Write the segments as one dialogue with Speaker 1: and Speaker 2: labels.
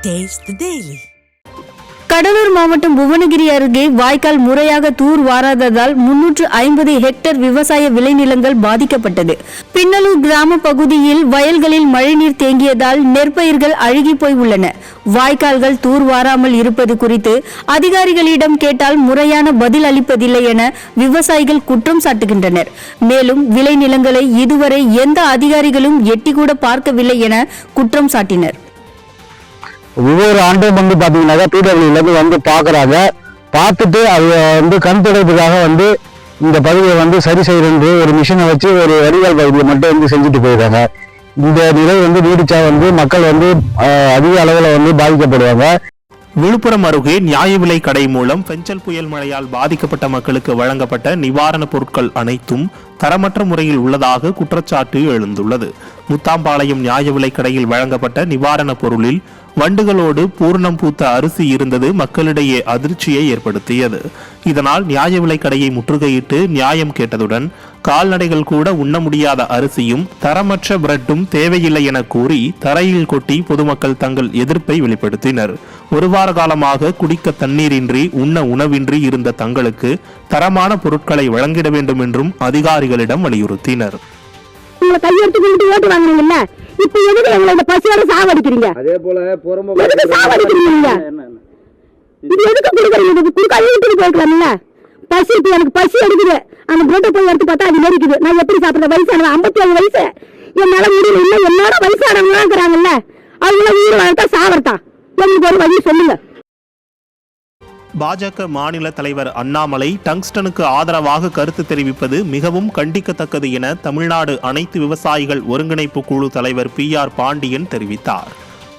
Speaker 1: Taste the Daily.
Speaker 2: Cuddalore மாவட்டம் புவனகிரி அருகே வாய்க்கால் முறையாக தூர் வாராததால் 350 ஹெக்டேர் விவசாய விளைநிலங்கள் பாதிக்கப்பட்டது. பின்னலூர் கிராம பகுதியில் வயல்களில் மழைநீர் தேங்கியதால் நெற்பயிர்கள் அழுகி போய் உள்ளன. வாய்க்கால்கள் தூர் வாராமல் இருப்பது குறித்து அதிகாரிகளிடம் கேட்டால் முறையான பதில் அளிப்பதில்லை என விவசாயிகள் குற்றம் சாட்டுகின்றனர். மேலும் விளைநிலங்களை இதுவரை எந்த அதிகாரிகளும் எட்டி கூட பார்க்கவில்லை என குற்றம் சாட்டினர்.
Speaker 3: ஒவ்வொரு ஆண்டும் பார்த்தீங்கன்னாக்கா பிடபிள்யூலேருந்து வந்து பார்க்குறாங்க. பார்த்துட்டு அது கண் துடைப்புக்காக இந்த பகுதியை சரி செய்யறது ஒரு மிஷினை வச்சு ஒரு வடிகால் பகுதியை மட்டும் செஞ்சுட்டு போயிடுறாங்க. இந்த நிலை நீடிச்சா மக்கள் அதிக அளவில் பாதிக்கப்படுவாங்க.
Speaker 4: விழுப்புரம் அருகே நியாய விலை கடை மூலம் பெஞ்சல் புயல் மழையால் பாதிக்கப்பட்ட மக்களுக்கு வழங்கப்பட்ட நிவாரணப் பொருட்கள் அனைத்தும் தரமற்ற முறையில் உள்ளதாக குற்றச்சாட்டு எழுந்துள்ளது. முத்தாம்பாளையம் நியாய விலை கடையில் வழங்கப்பட்ட நிவாரணப் பொருளில் வண்டுகளோடு பூர்ணம் பூத்த அரிசி இருந்தது மக்களிடையே அதிர்ச்சியை ஏற்படுத்தியது. இதனால் நியாய விலை கடையை முற்றுகையிட்டு நியாயம் கேட்டதுடன் கால்நடைகள் கூட உண்ண முடியாத அரிசியும் தரமற்ற பிரெட்டும் தேவையில்லை என கூறி தரையில் கொட்டி பொதுமக்கள் தங்கள் எதிர்ப்பை வெளிப்படுத்தினர். ஒரு வார காலமாக குடிக்க தண்ணீரின்றி உண்ண உணவின்றி இருந்த தங்களுக்கு தரமான பொருட்களை வழங்கிட வேண்டும் என்றும் அதிகாரிகளிடம் வலியுறுத்தினர்.
Speaker 5: இப்ப எதுக்கு எங்களை இந்த பசியோட சாவடிக்கிறீங்க? அதே போல எதுக்கு சாவடிக்கிறீங்க? இது எதுக்கு கொடுக்குறீங்க? இது கொடுக்க அழுகிட்டு போய்க்கலாம்ல. பசி இப்ப எனக்கு பசி எடுக்குது. அந்த பிரெட்டை போய் எடுத்து பார்த்தா அது நெரிக்குது. நான் எப்படி சாப்பிடுற? வயசானவன் 57 வயசு. என்னால முடியல. இல்ல என்னோட வயசானவங்க இருக்கிறாங்கல்ல, அவங்கள உயிர் வாழ்த்தா சாவர்த்தா எனக்கு ஒரு வழி சொல்லுங்க.
Speaker 4: பாஜக மாநில தலைவர் அண்ணாமலை டங்ஸ்டனுக்கு ஆதரவாக கருத்து தெரிவிப்பது மிகவும் கண்டிக்கத்தக்கது என தமிழ்நாடு அனைத்து விவசாயிகள் ஒருங்கிணைப்பு குழு தலைவர் PR பாண்டியன் தெரிவித்தார்.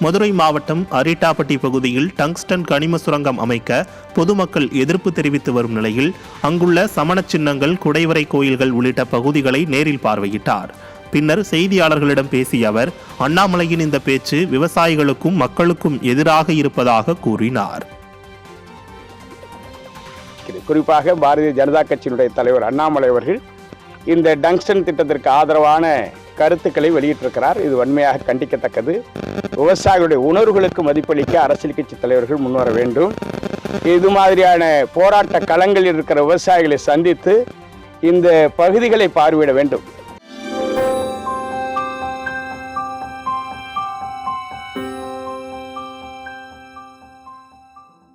Speaker 4: மதுரை மாவட்டம் அரிட்டாப்பட்டி பகுதியில் டங்ஸ்டன் கனிம சுரங்கம் அமைக்க பொதுமக்கள் எதிர்ப்பு தெரிவித்து வரும் நிலையில் அங்குள்ள சமண சின்னங்கள், குடைவரை கோயில்கள் உள்ளிட்ட பகுதிகளை நேரில் பார்வையிட்டார். பின்னர் செய்தியாளர்களிடம் பேசிய அவர் அண்ணாமலையின் இந்த பேச்சு விவசாயிகளுக்கும் மக்களுக்கும் எதிராக இருப்பதாக கூறினார்.
Speaker 6: குறிப்பாக பாரதிய ஜனதா கட்சியினுடைய தலைவர் அண்ணாமலை அவர்கள் இந்த டங்ஸ்டன் திட்டத்திற்கு ஆதரவான கருத்துக்களை வெளியிட்டிருக்கிறார். இது வன்மையாக கண்டிக்கத்தக்கது. விவசாயிகளுடைய உணர்வுகளுக்கு மதிப்பளிக்க அரசியல் கட்சி தலைவர்கள் முன்வர வேண்டும். இது மாதிரியான போராட்ட களங்களில் இருக்கிற விவசாயிகளை சந்தித்து இந்த பகுதிகளை பார்வையிட வேண்டும்.